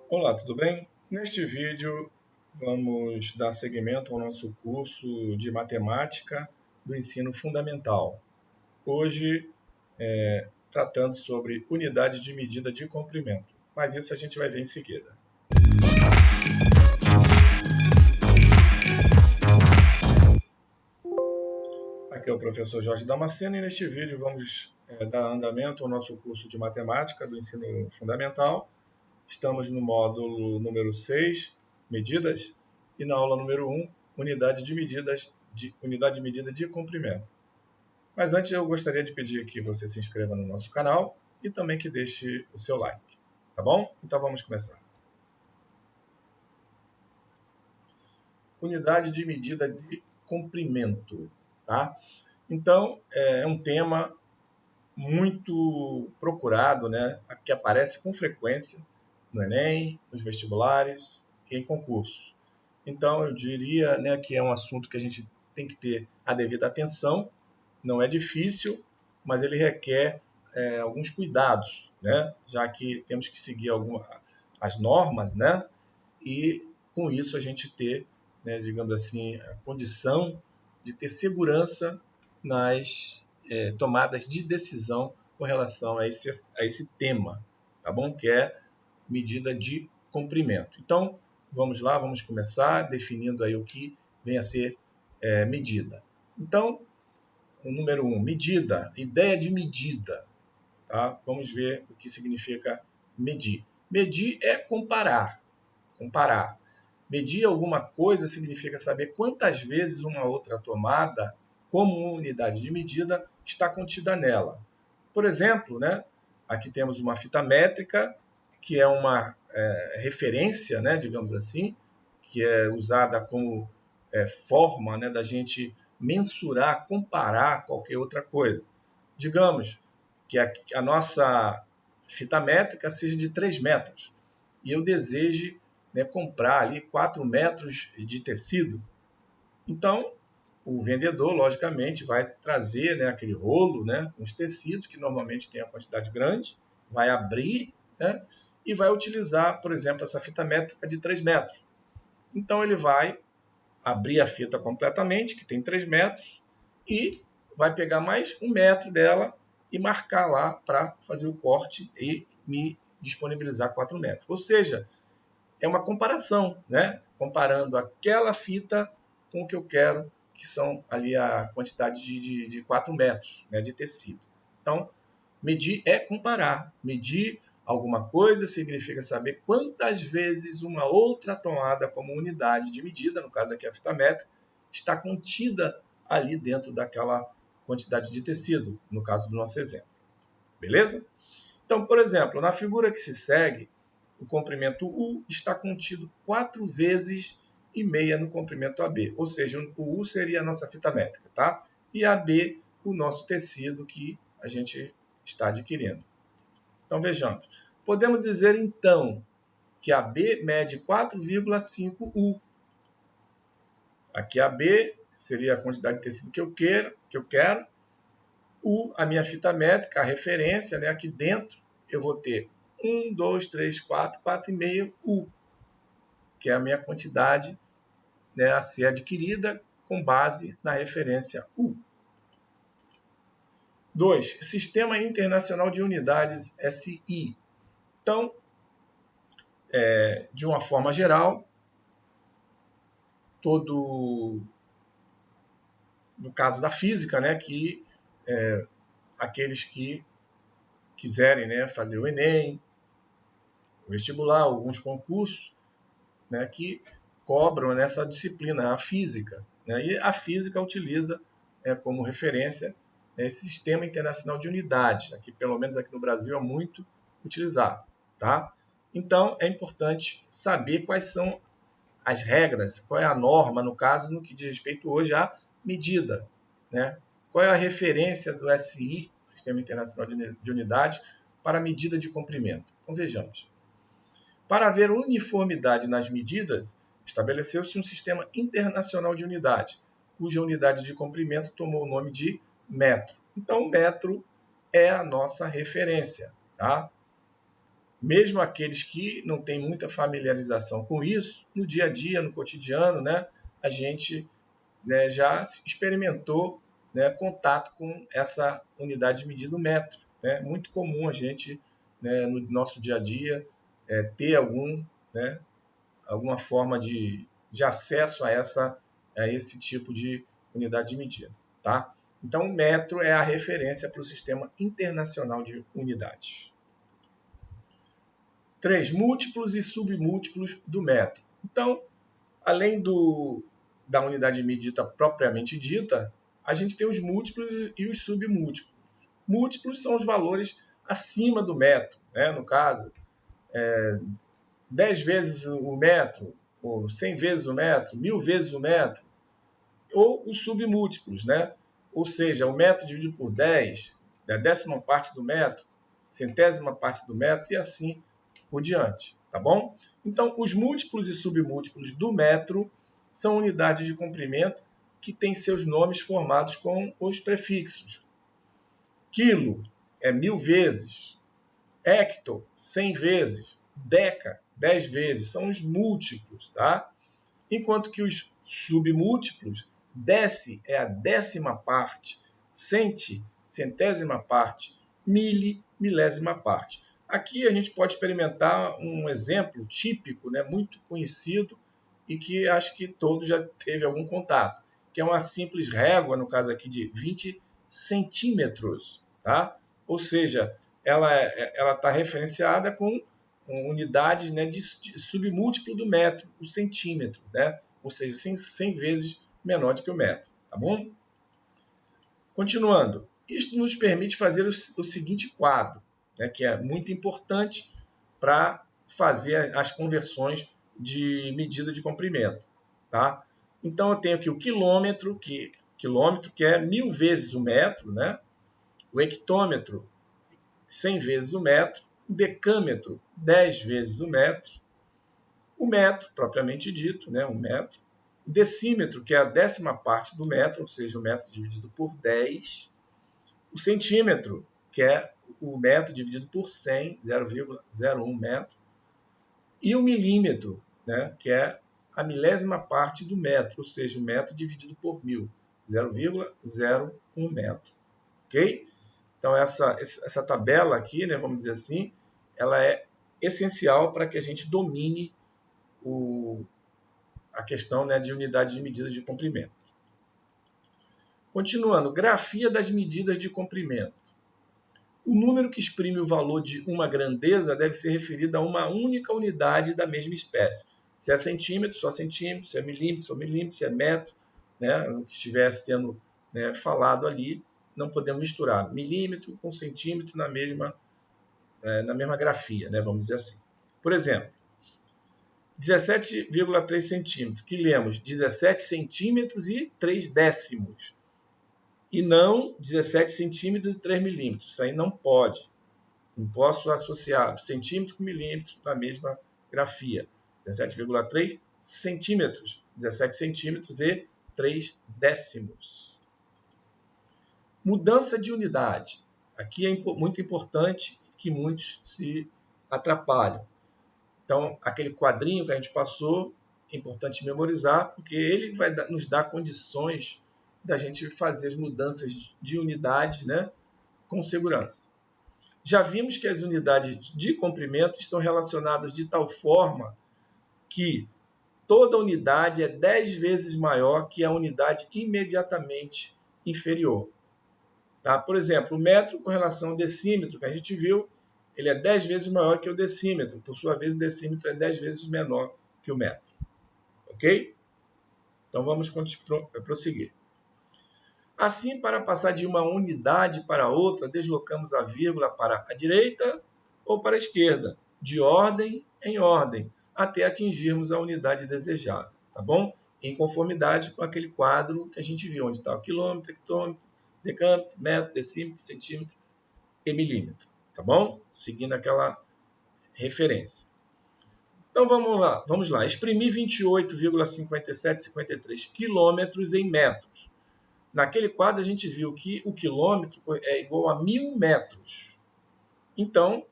Olá, tudo bem? Neste vídeo vamos dar seguimento ao nosso curso de matemática do ensino fundamental. Hoje, tratando sobre unidade de medida de comprimento, mas isso a gente vai ver em seguida. Aqui é o professor Jorge Damasceno e neste vídeo vamos dar andamento ao nosso curso de matemática do ensino fundamental. Estamos no módulo número 6, medidas, e na aula número 1, unidade de medida de comprimento. Mas antes eu gostaria de pedir que você se inscreva no nosso canal e também que deixe o seu like, tá bom? Então vamos começar. Unidade de medida de comprimento, tá? Então, é um tema muito procurado, né? Que aparece com frequência no Enem, nos vestibulares e em concursos. Então, eu diria, né, que é um assunto que a gente tem que ter a devida atenção. Não é difícil, mas ele requer alguns cuidados, né? Já que temos que seguir as normas, né? E com isso a gente ter, né, digamos assim, a condição de ter segurança nas tomadas de decisão com relação a esse tema, tá bom? Que é medida de comprimento. Então, vamos lá, vamos começar definindo aí o que vem a ser medida. Então, o número 1, medida, ideia de medida. Tá? Vamos ver o que significa medir. Medir é comparar. Comparar. Medir alguma coisa significa saber quantas vezes uma outra tomada, como uma unidade de medida, está contida nela. Por exemplo, né, aqui temos uma fita métrica, que é uma referência, né, digamos assim, que é usada como forma, né, da gente mensurar, comparar qualquer outra coisa. Digamos que a nossa fita métrica seja de 3 metros e eu deseje, né, comprar ali 4 metros de tecido. Então, o vendedor, logicamente, vai trazer, né, aquele rolo, né, com os tecidos, que normalmente tem a quantidade grande, vai abrir, né, e vai utilizar, por exemplo, essa fita métrica de 3 metros. Então, ele vai abrir a fita completamente, que tem 3 metros, e vai pegar mais 1 metro dela e marcar lá para fazer o corte e me disponibilizar 4 metros. Ou seja, é uma comparação, né? Comparando aquela fita com o que eu quero, que são ali a quantidade de 4 metros, né, de tecido. Então, medir é comparar. Medir alguma coisa significa saber quantas vezes uma outra tomada como unidade de medida, no caso aqui a fita métrica, está contida ali dentro daquela quantidade de tecido, no caso do nosso exemplo. Beleza? Então, por exemplo, na figura que se segue, o comprimento U está contido 4 vezes e meia no comprimento AB. Ou seja, o U seria a nossa fita métrica, tá? E AB, o nosso tecido que a gente está adquirindo. Então, vejamos. Podemos dizer, então, que AB mede 4,5 U. Aqui AB seria a quantidade de tecido que eu quero. U, a minha fita métrica, a referência, né? Aqui dentro eu vou ter 1, 2, 3, 4, 4,5 U, que é a minha quantidade, né, a ser adquirida com base na referência U. 2. Sistema Internacional de Unidades, SI. Então, de uma forma geral, no caso da física, né, que aqueles que quiserem, né, fazer o Enem, o vestibular, alguns concursos, né, que cobram nessa disciplina, a física. Né, e a física utiliza como referência esse Sistema Internacional de Unidades, que pelo menos aqui no Brasil é muito utilizado. Tá? Então, é importante saber quais são as regras, qual é a norma, no caso, no que diz respeito hoje à medida. Né? Qual é a referência do SI, Sistema Internacional de Unidades, para a medida de comprimento? Então, vejamos. Para haver uniformidade nas medidas, estabeleceu-se um sistema internacional de unidade, cuja unidade de comprimento tomou o nome de metro. Então, o metro é a nossa referência. Tá? mesmo aqueles que não têm muita familiarização com isso, no dia a dia, no cotidiano, né, a gente, né, já experimentou, né, contato com essa unidade de medida, o metro. É muito comum a gente, né, no nosso dia a dia, ter alguma forma de acesso a esse tipo de unidade de medida. Tá? Então, o metro é a referência para o Sistema Internacional de Unidades. 3. Múltiplos e submúltiplos do metro. Então, além da unidade de medida propriamente dita, a gente tem os múltiplos e os submúltiplos. Múltiplos são os valores acima do metro, né? No caso, 10 vezes o metro, ou 100 vezes o metro, 1000 vezes o metro, ou os submúltiplos, né? Ou seja, o metro dividido por 10, a décima parte do metro, centésima parte do metro e assim por diante, tá bom? Então, os múltiplos e submúltiplos do metro são unidades de comprimento que têm seus nomes formados com os prefixos. Quilo é 1000 vezes, hecto, 100 vezes, deca, 10 vezes, são os múltiplos, tá? Enquanto que os submúltiplos, deci é a décima parte, centi, centésima parte, mili, milésima parte. Aqui a gente pode experimentar um exemplo típico, né, muito conhecido e que acho que todos já teve algum contato, que é uma simples régua, no caso aqui de 20 centímetros, tá? Ou seja, ela está referenciada com unidades, né, de submúltiplo do metro, o centímetro, né? Ou seja, 100 vezes menor do que o metro, tá bom? Continuando, isto nos permite fazer o seguinte quadro, né, que é muito importante para fazer as conversões de medida de comprimento, tá? Então, eu tenho aqui o quilômetro, que é 1000 vezes o metro, né? O hectômetro, 100 vezes o metro, o decâmetro, 10 vezes o metro, propriamente dito, né? Um metro, o decímetro, que é a décima parte do metro, ou seja, o metro dividido por 10, o centímetro, que é o metro dividido por 100, 0,01 metro, e o milímetro, né? Que é a milésima parte do metro, ou seja, o metro dividido por 1000, 0,01 metro, ok? Então, essa tabela aqui, né, vamos dizer assim, ela é essencial para que a gente domine a questão, né, de unidade de medida de comprimento. Continuando, grafia das medidas de comprimento. O número que exprime o valor de uma grandeza deve ser referido a uma única unidade da mesma espécie. Se é centímetro, só centímetro, se é milímetro, só milímetro, se é metro, né, o que estiver sendo, né, falado ali, não podemos misturar milímetro com centímetro na mesma grafia, né, vamos dizer assim. Por exemplo, 17,3 centímetros, que lemos 17 centímetros e 3 décimos. E não 17 centímetros e 3 milímetros. Isso aí não pode. Não posso associar centímetro com milímetro na mesma grafia. 17,3 centímetros, 17 centímetros e 3 décimos. Mudança de unidade. Aqui é muito importante que muitos se atrapalham. Então, aquele quadrinho que a gente passou, é importante memorizar, porque ele vai nos dar condições da gente fazer as mudanças de unidades, né, com segurança. Já vimos que as unidades de comprimento estão relacionadas de tal forma que toda unidade é 10 vezes maior que a unidade imediatamente inferior. Tá? Por exemplo, o metro com relação ao decímetro, que a gente viu, ele é 10 vezes maior que o decímetro. Por sua vez, o decímetro é 10 vezes menor que o metro. Ok? Então, vamos prosseguir. Assim, para passar de uma unidade para outra, deslocamos a vírgula para a direita ou para a esquerda, de ordem em ordem, até atingirmos a unidade desejada. Tá bom? Em conformidade com aquele quadro que a gente viu, onde está o quilômetro, hectômetro, decâmetro, metro, decímetro, centímetro e milímetro. Tá bom? Seguindo aquela referência. Então vamos lá. Exprimir 28,5753 quilômetros em metros. Naquele quadro a gente viu que o quilômetro é igual a 1000 metros. Então,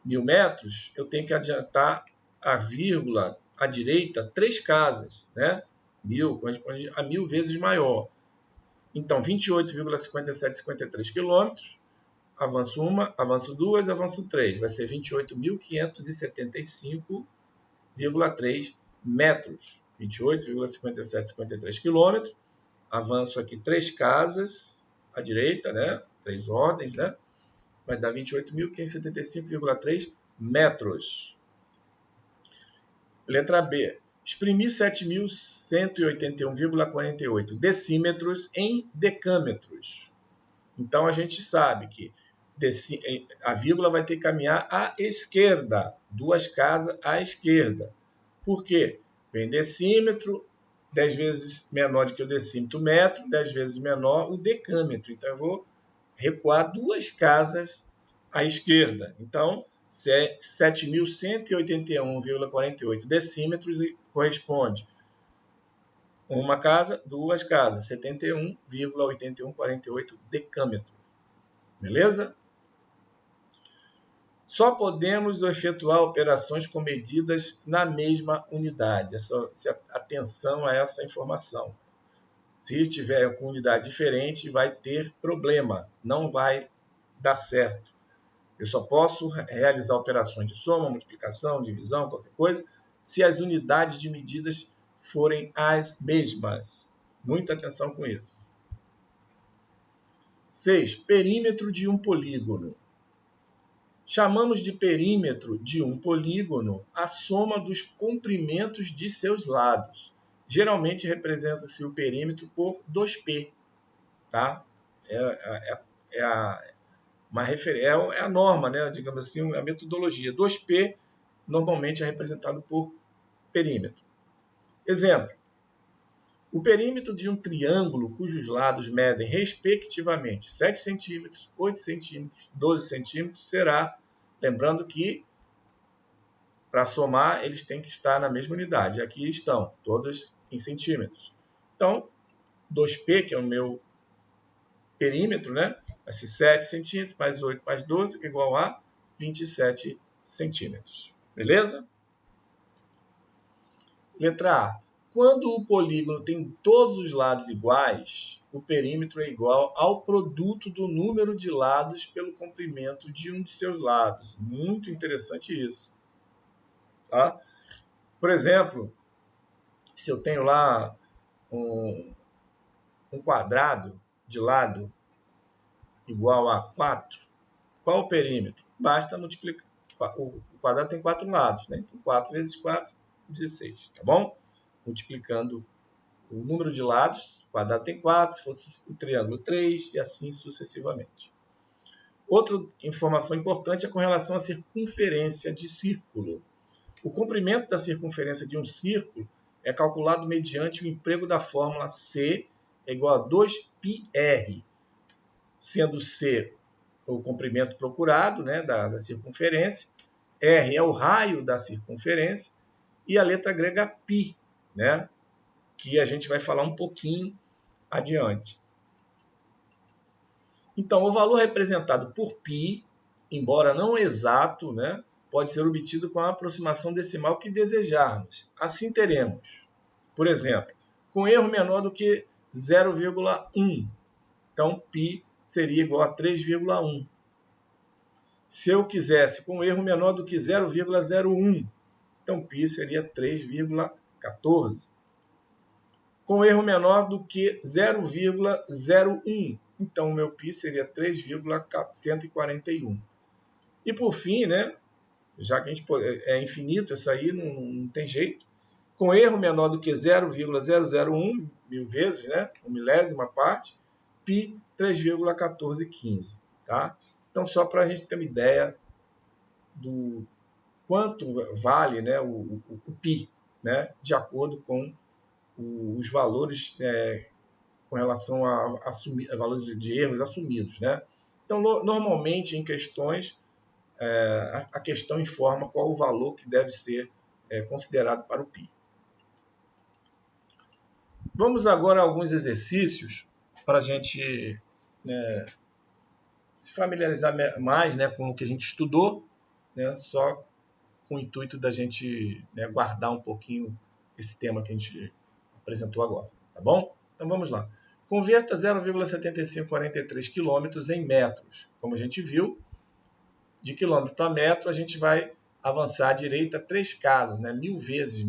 1000 metros, eu tenho que adiantar a vírgula à direita 3 casas, né? 1000 corresponde a 1000 vezes maior. Então, 28,5753 quilômetros, avanço 1, avanço 2, avanço 3. Vai ser 28.575,3 metros. 28,5753 quilômetros. Avanço aqui 3 casas à direita, né? 3 ordens, né? Vai dar 28.575,3 metros. Letra B. Exprimir 7.181,48 decímetros em decâmetros. Então, a gente sabe que a vírgula vai ter que caminhar à esquerda, 2 casas à esquerda. Por quê? Vem decímetro, 10 vezes menor do que o decímetro metro, 10 vezes menor o decâmetro. Então, eu vou recuar 2 casas à esquerda. Então, 7.181,48 decímetros corresponde uma casa, 2 casas, 71,8148 decâmetros. Beleza? Só podemos efetuar operações com medidas na mesma unidade. Atenção a essa informação. Se tiver com unidade diferente, vai ter problema, não vai dar certo. Eu só posso realizar operações de soma, multiplicação, divisão, qualquer coisa, se as unidades de medidas forem as mesmas. Muita atenção com isso. 6. Perímetro de um polígono. Chamamos de perímetro de um polígono a soma dos comprimentos de seus lados. Geralmente representa-se o perímetro por 2π. Tá? É a norma, né? Digamos assim, a metodologia. 2π normalmente é representado por perímetro. Exemplo. O perímetro de um triângulo cujos lados medem respectivamente 7 centímetros, 8 centímetros, 12 centímetros será, lembrando que para somar eles têm que estar na mesma unidade. Aqui estão todos em centímetros. Então, 2π, que é o meu perímetro, né? Vai ser 7 centímetros mais 8 mais 12 igual a 27 centímetros. Beleza? Letra A. Quando o polígono tem todos os lados iguais, o perímetro é igual ao produto do número de lados pelo comprimento de um de seus lados. Muito interessante isso. Tá? Por exemplo, se eu tenho lá um quadrado de lado igual a 4, qual o perímetro? Basta multiplicar. O quadrado tem 4 lados, né? Então 4 vezes 4, 16, tá bom? Multiplicando o número de lados, o quadrado tem 4, se for o triângulo 3, e assim sucessivamente. Outra informação importante é com relação à circunferência de círculo. O comprimento da circunferência de um círculo é calculado mediante o emprego da fórmula C é igual a 2πr, sendo C o comprimento procurado, né, da circunferência, R é o raio da circunferência e a letra grega π, né, que a gente vai falar um pouquinho adiante. Então, o valor representado por π, embora não exato, né, pode ser obtido com a aproximação decimal que desejarmos. Assim teremos, por exemplo, com erro menor do que 0,1. Então, π seria igual a 3,1. Se eu quisesse com erro menor do que 0,01, então π seria 3,14. Com erro menor do que 0,01, então o meu π seria 3,141. E por fim, né, já que a gente é infinito, isso aí não tem jeito, com erro menor do que 0,001 mil vezes, né, uma milésima parte, π 3,1415. Tá? Então, só para a gente ter uma ideia do quanto vale, né, o π, né, de acordo com os valores com relação a valores de erros assumidos. Né? Então, normalmente, em questões, a questão informa qual o valor que deve ser considerado para o π. Vamos agora a alguns exercícios para a gente se familiarizar mais, né, com o que a gente estudou, né, só com o intuito da gente, né, guardar um pouquinho esse tema que a gente apresentou agora, tá bom? Então vamos lá. Converta 0,7543 quilômetros em metros. Como a gente viu, de quilômetro para metro, a gente vai avançar à direita 3 casas, né? 1000 vezes,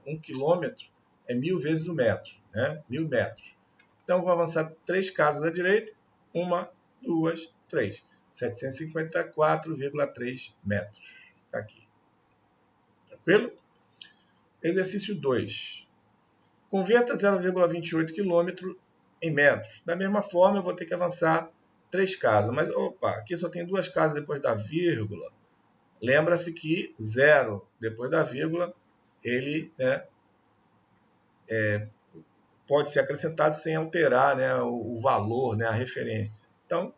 1 quilômetro é 1000 vezes o metro, né? 1000 metros. Então, vou avançar 3 casas à direita, 1, 2, 3. 754,3 metros. Está aqui. Tranquilo? Exercício 2. Converta 0,28 km em metros. Da mesma forma, eu vou ter que avançar 3 casas. Mas, opa, aqui só tem 2 casas depois da vírgula. Lembra-se que 0 depois da vírgula, ele, né, pode ser acrescentado sem alterar, né, o valor, né, a referência. Então,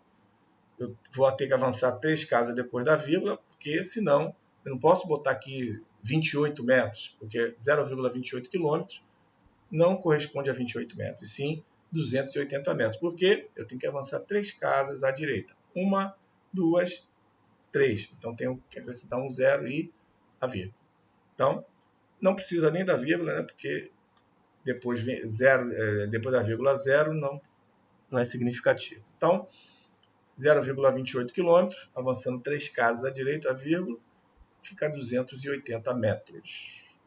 eu vou ter que avançar 3 casas depois da vírgula, porque senão eu não posso botar aqui 28 metros, porque 0,28 quilômetros não corresponde a 28 metros, e sim 280 metros, porque eu tenho que avançar 3 casas à direita. 1, 2, 3. Então, tenho que acrescentar um 0 e a vírgula. Então, não precisa nem da vírgula, né, porque depois da vírgula 0 não é significativo. Então, 0,28 km, avançando 3 casas à direita, a vírgula, fica 280 metros.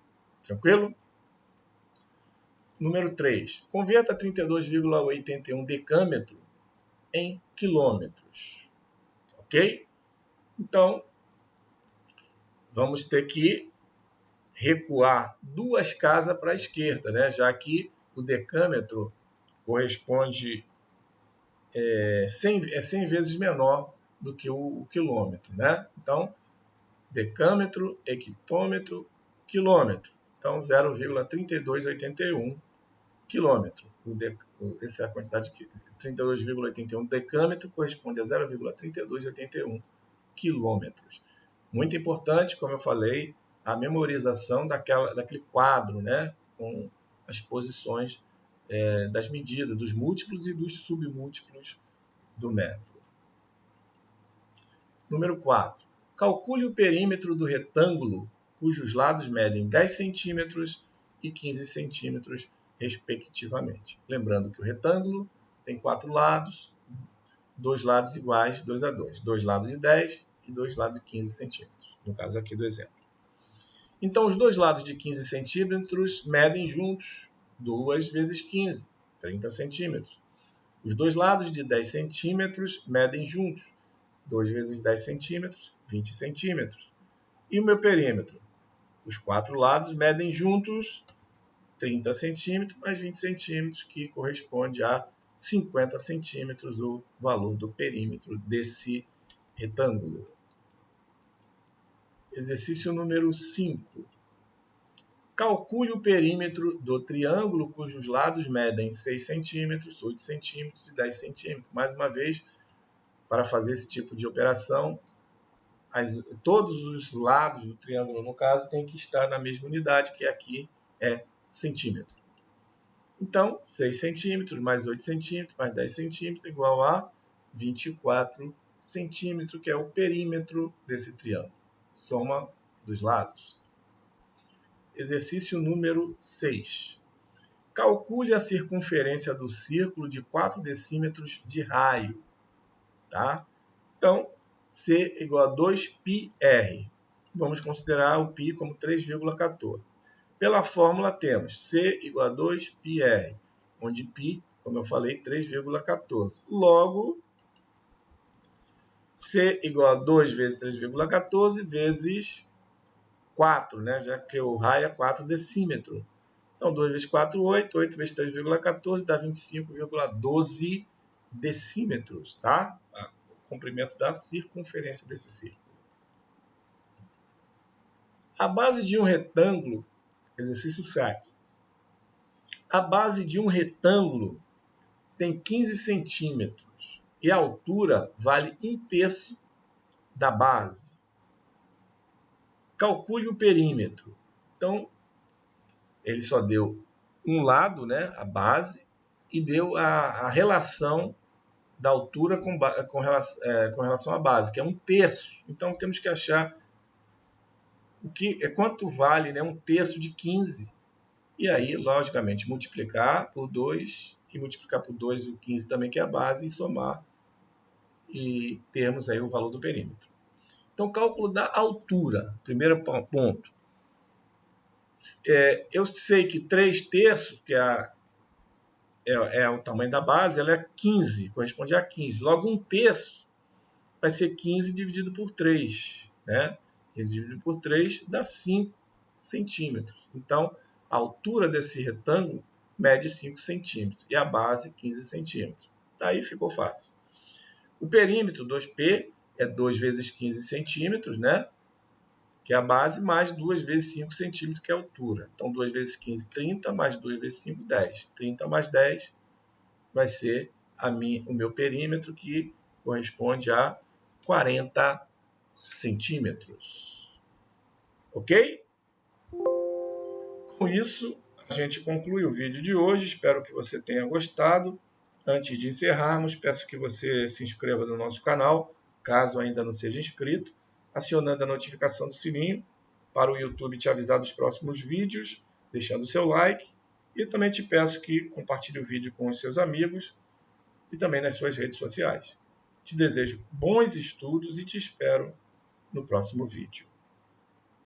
Tranquilo? Número 3. Converta 32,81 decâmetro em quilômetros. Ok? Então, vamos ter que recuar 2 casas para a esquerda, né? Já que o decâmetro corresponde 100 vezes menor do que o quilômetro, né? Então, decâmetro, hectômetro, quilômetro. Então, 0,3281 quilômetro. Essa é a quantidade de 32,81 decâmetro corresponde a 0,3281 quilômetros. Muito importante, como eu falei, a memorização daquele quadro, né, com as posições das medidas, dos múltiplos e dos submúltiplos do metro. Número 4. Calcule o perímetro do retângulo cujos lados medem 10 centímetros e 15 centímetros, respectivamente. Lembrando que o retângulo tem 4 lados, 2 lados iguais, 2 a 2. 2 lados de 10 e 2 lados de 15 centímetros. No caso aqui do exemplo. Então, os dois lados de 15 centímetros medem juntos 2 vezes 15, 30 centímetros. Os dois lados de 10 centímetros medem juntos 2 vezes 10 centímetros, 20 centímetros. E o meu perímetro? Os 4 lados medem juntos 30 centímetros mais 20 centímetros, que corresponde a 50 centímetros, o valor do perímetro desse retângulo. Exercício número 5. Calcule o perímetro do triângulo cujos lados medem 6 centímetros, 8 centímetros e 10 centímetros. Mais uma vez, para fazer esse tipo de operação, todos os lados do triângulo, no caso, têm que estar na mesma unidade, que aqui é centímetro. Então, 6 centímetros mais 8 centímetros mais 10 centímetros igual a 24 centímetros, que é o perímetro desse triângulo. Soma dos lados. Exercício número 6. Calcule a circunferência do círculo de 4 decímetros de raio. Tá? Então, C igual a 2πr. Vamos considerar o π como 3,14. Pela fórmula temos C igual a 2πr, onde π, como eu falei, 3,14. Logo, C igual a 2 vezes 3,14 vezes 4, né? Já que o raio é 4 decímetros. Então, 2 vezes 4, 8. 8 vezes 3,14 dá 25,12 decímetros, tá? O comprimento da circunferência desse círculo. A base de um retângulo, exercício 7. A base de um retângulo tem 15 centímetros e a altura vale 1/3 da base. Calcule o perímetro. Então, ele só deu um lado, né, a base, e deu a relação da altura com relação à base, que é 1/3. Então, temos que achar quanto vale, né, 1/3 de 15. E aí, logicamente, multiplicar por 2 e multiplicar por 2 o 15 também, que é a base, e somar e termos aí o valor do perímetro. Então, cálculo da altura, primeiro ponto. Eu sei que 3/3, que é o tamanho da base, ela é 15, corresponde a 15. Logo, 1/3 vai ser 15 dividido por 3. Né? 15 dividido por 3 dá 5 centímetros. Então, a altura desse retângulo mede 5 centímetros e a base 15 centímetros. Daí ficou fácil. O perímetro 2P é 2 vezes 15 centímetros, né? Que é a base, mais 2 vezes 5 centímetros, que é a altura. Então, 2 vezes 15, 30, mais 2 vezes 5, 10. 30 mais 10 vai ser o meu perímetro, que corresponde a 40 centímetros. Ok? Com isso, a gente conclui o vídeo de hoje. Espero que você tenha gostado. Antes de encerrarmos, peço que você se inscreva no nosso canal, caso ainda não seja inscrito, acionando a notificação do sininho para o YouTube te avisar dos próximos vídeos, deixando o seu like. E também te peço que compartilhe o vídeo com os seus amigos e também nas suas redes sociais. Te desejo bons estudos e te espero no próximo vídeo.